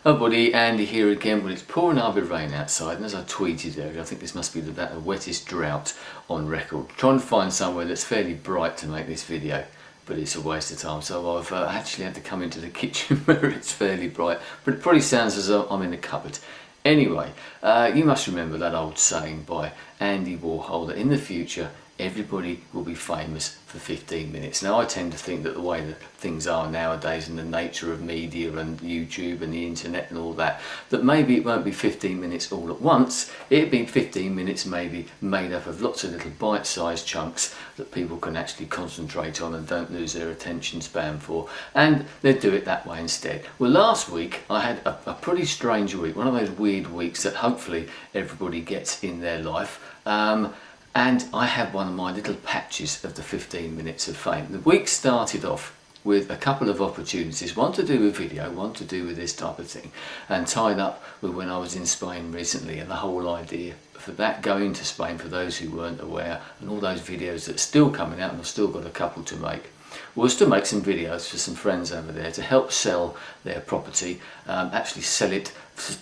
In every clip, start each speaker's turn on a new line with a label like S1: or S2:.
S1: Hi buddy, Andy here again. Well, it's pouring hard with rain outside, and as I tweeted earlier, I think this must be about the wettest drought on record. Trying to find somewhere that's fairly bright to make this video, but it's a waste of time, so I've actually had to come into the kitchen where it's fairly bright, but it probably sounds as though I'm in a cupboard. Anyway, you must remember that old saying by Andy Warhol that in the future everybody will be famous for 15 minutes. Now I tend to think that the way that things are nowadays and the nature of media and YouTube and the internet and all that, that maybe it won't be 15 minutes all at once. It'll be 15 minutes maybe made up of lots of little bite-sized chunks that people can actually concentrate on and don't lose their attention span for, and they'll do it that way instead. Well, last week I had a pretty strange week, one of those weird weeks that hopefully everybody gets in their life. And I had one of my little patches of the 15 minutes of fame. The week started off with a couple of opportunities, one to do with video, one to do with this type of thing, and tied up with when I was in Spain recently and the whole idea for that going to Spain, for those who weren't aware, and all those videos that are still coming out, and I've still got a couple to make, was to make some videos for some friends over there to help sell their property, actually sell it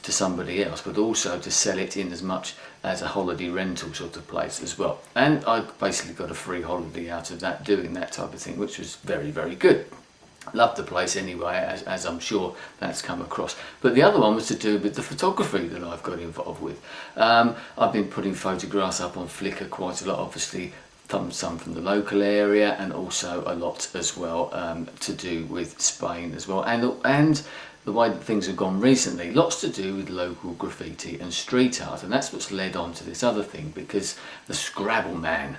S1: to somebody else, but also to sell it in as much as a holiday rental sort of place as well. And I basically got a free holiday out of that, doing that type of thing, which was very, very good. Loved the place anyway, as I'm sure that's come across. But the other one was to do with the photography that I've got involved with. I've been putting photographs up on Flickr quite a lot, obviously some from the local area, and also a lot as well to do with Spain as well, and the way that things have gone recently, lots to do with local graffiti and street art, and that's what's led on to this other thing, because the scrabbleman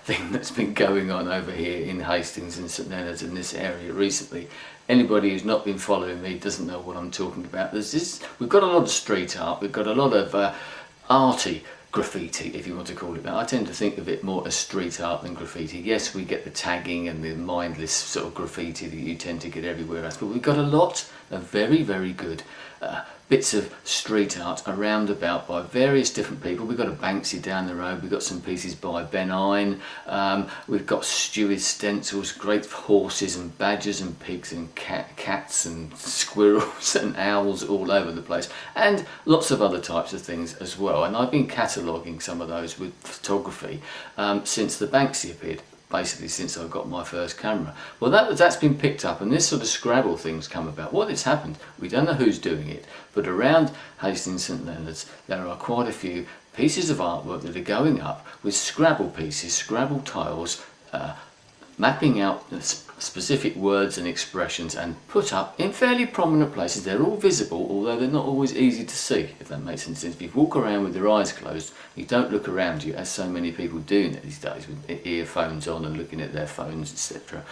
S1: thing that's been going on over here in Hastings and St Leonard's in this area recently. Anybody who's not been following me doesn't know what I'm talking about. We've got a lot of street art, we've got a lot of arty graffiti, if you want to call it that. I tend to think of it more as street art than graffiti. Yes, we get the tagging and the mindless sort of graffiti that you tend to get everywhere else, but we've got a lot of very, very good bits of street art around about by various different people. We've got a Banksy down the road, we've got some pieces by Ben Ein, we've got Stewie's stencils, great horses and badgers and pigs and cats and squirrels and owls all over the place, and lots of other types of things as well. And I've been cataloguing some of those with photography since the Banksy appeared, basically since I got my first camera. Well, that's been picked up, and this sort of Scrabble thing's come about. What has happened, we don't know who's doing it, but around Hastings St Leonard's there are quite a few pieces of artwork that are going up with Scrabble pieces, Scrabble tiles, mapping out specific words and expressions, and put up in fairly prominent places. They're all visible, although they're not always easy to see, if that makes any sense. If you walk around with your eyes closed, you don't look around you, as so many people do these days with earphones on and looking at their phones, etc.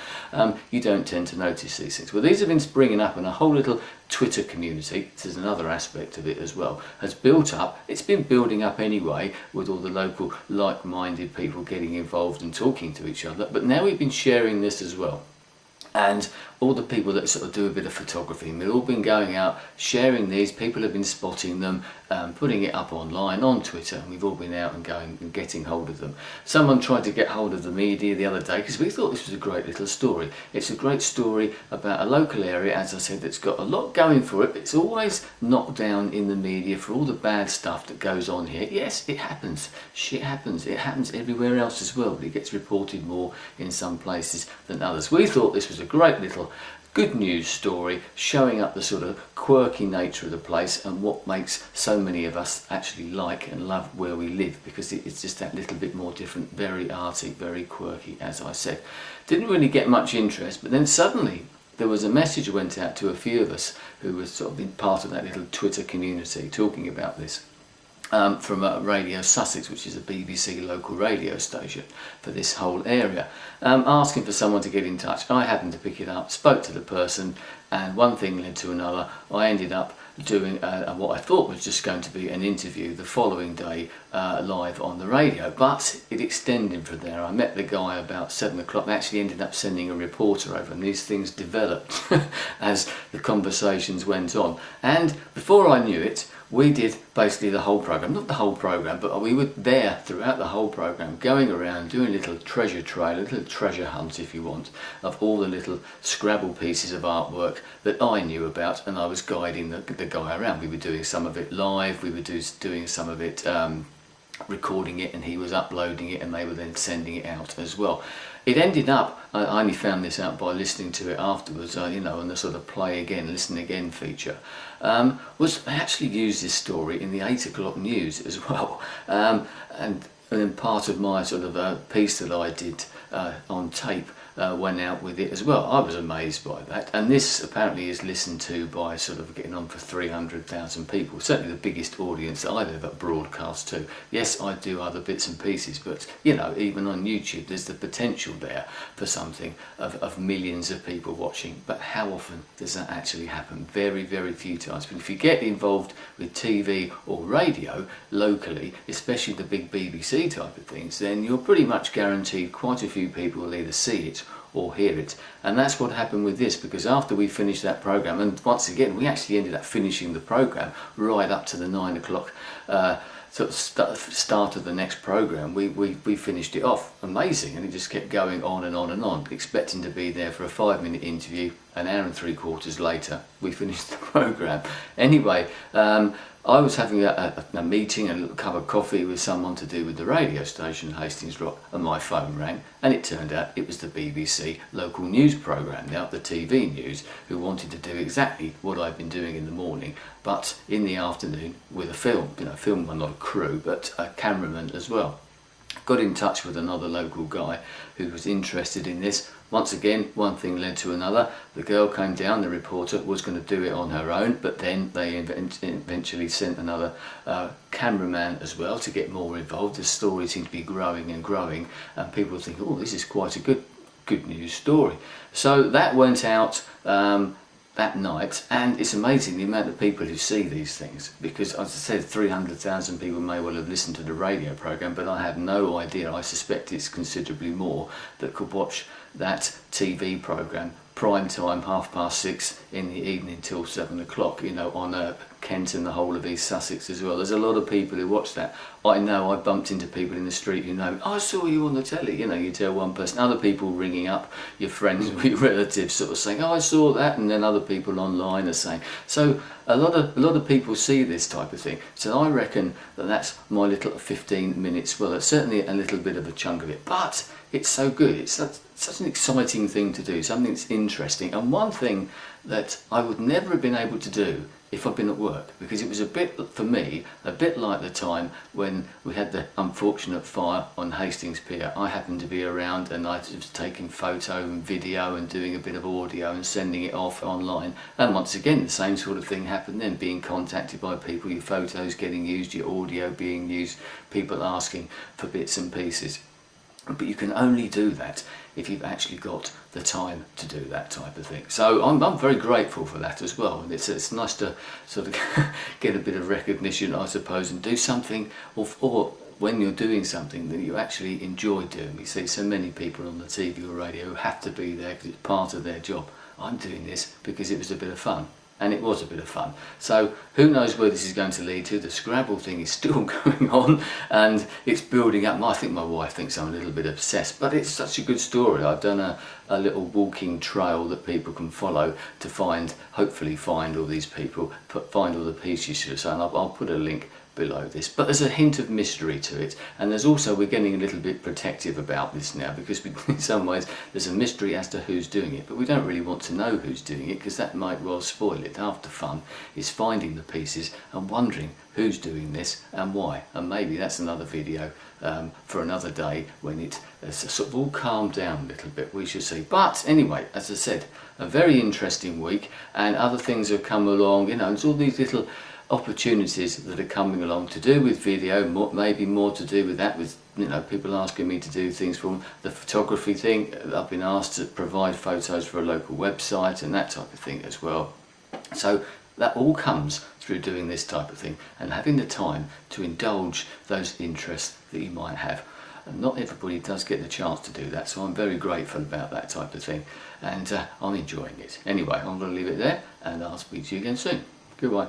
S1: You don't tend to notice these things. Well, these have been springing up, and a whole little Twitter community, this is another aspect of it as well, has built up. It's been building up anyway, with all the local like-minded people getting involved and talking to each other, but now we've been sharing this as well. And all the people that sort of do a bit of photography, and we've all been going out sharing these. People have been spotting them, putting it up online on Twitter, and we've all been out and going and getting hold of them. Someone tried to get hold of the media the other day because we thought this was a great little story. It's a great story about a local area, as I said, that's got a lot going for it, but it's always knocked down in the media for all the bad stuff that goes on here. Yes, it happens. Shit happens. It happens everywhere else as well, but it gets reported more in some places than others. We thought this was a great little good news story, showing up the sort of quirky nature of the place and what makes so many of us actually like and love where we live, because it's just that little bit more different, very arty, very quirky, as I said. Didn't really get much interest, but then suddenly there was a message went out to a few of us who were sort of been part of that little Twitter community talking about this. From Radio Sussex, which is a BBC local radio station for this whole area, asking for someone to get in touch. I happened to pick it up, spoke to the person, and one thing led to another. I ended up doing what I thought was just going to be an interview the following day live on the radio, but it extended from there. I met the guy about 7 o'clock. They actually ended up sending a reporter over, and these things developed as the conversations went on. And before I knew it, we did basically the whole program, not the whole program, but we were there throughout the whole program, going around doing a little treasure trail, a little treasure hunt if you want, of all the little Scrabble pieces of artwork network that I knew about, and I was guiding the guy around. We were doing some of it live, we were doing some of it recording it, and he was uploading it, and they were then sending it out as well. It ended up, I only found this out by listening to it afterwards, you know, on the sort of play again, listen again feature, was they actually used this story in the 8 o'clock news as well. And then part of my sort of piece that I did on tape went out with it as well. I was amazed by that, and this apparently is listened to by sort of getting on for 300,000 people, certainly the biggest audience that I've ever broadcast to. Yes, I do other bits and pieces, but you know, even on YouTube there's the potential there for something of millions of people watching. But how often does that actually happen? Very, very few times. But if you get involved with TV or radio locally, especially the big BBC type of things, then you're pretty much guaranteed quite a few people will either see it or hear it. And that's what happened with this, because after we finished that program, and once again we actually ended up finishing the program right up to the 9 o'clock sort of start of the next program, we finished it off amazing, and it just kept going on and on and on, expecting to be there for a 5-minute interview. An hour and 3/4 later we finished the program. Anyway, I was having a meeting, a little cup of coffee with someone to do with the radio station Hastings Rock, and my phone rang, and it turned out it was the BBC local news programme, now the TV news, who wanted to do exactly what I've been doing in the morning, but in the afternoon with a film, you know, film, well, not a crew, but a cameraman as well. Got in touch with another local guy who was interested in this. Once again, one thing led to another. The girl came down, the reporter was going to do it on her own, but then they eventually sent another cameraman as well to get more involved. The story seemed to be growing and growing, and people were thinking, oh, this is quite a good news story. So that went out that night, and it's amazing the amount of people who see these things, because as I said, 300,000 people may well have listened to the radio program, but I have no idea. I suspect it's considerably more that could watch that TV program prime time, 6:30 in the evening till 7 o'clock, you know, on Kent and the whole of East Sussex as well. There's a lot of people who watch that. I know I bumped into people in the street who know, I saw you on the telly, you know, you tell one person, other people ringing up your friends or your relatives sort of saying, oh, I saw that, and then other people online are saying. So a lot of people see this type of thing. So I reckon that's my little 15 minutes, well, it's certainly a little bit of a chunk of it, but it's so good. It's such an exciting thing to do, something that's interesting, and one thing that I would never have been able to do if I'd been at work, because it was a bit, for me, a bit like the time when we had the unfortunate fire on Hastings Pier. I happened to be around, and I was taking photo and video and doing a bit of audio and sending it off online, and once again the same sort of thing happened then, being contacted by people, your photos getting used, your audio being used, people asking for bits and pieces. But you can only do that if you've actually got the time to do that type of thing. So I'm very grateful for that as well, and it's nice to sort of get a bit of recognition, I suppose, and do something, or when you're doing something that you actually enjoy doing. We see so many people on the TV or radio who have to be there because it's part of their job. I'm doing this because it was a bit of fun. And it was a bit of fun. So who knows where this is going to lead to. The Scrabble thing is still going on, and it's building up. I think my wife thinks I'm a little bit obsessed, but it's such a good story. I've done a little walking trail that people can follow to hopefully find all these people, find all the pieces. So I'll put a link below this, but there's a hint of mystery to it, and there's also, we're getting a little bit protective about this now, because in some ways there's a mystery as to who's doing it, but we don't really want to know who's doing it, because that might well spoil it. Half the fun is finding the pieces and wondering who's doing this and why, and maybe that's another video for another day when it has sort of all calmed down a little bit, we shall see. But anyway, as I said, a very interesting week, and other things have come along, you know, there's all these little opportunities that are coming along to do with video, maybe more to do with that, with, you know, people asking me to do things from the photography thing. I've been asked to provide photos for a local website and that type of thing as well. So that all comes through doing this type of thing and having the time to indulge those interests that you might have. And not everybody does get the chance to do that, so I'm very grateful about that type of thing, and I'm enjoying it. Anyway, I'm going to leave it there, and I'll speak to you again soon. Goodbye.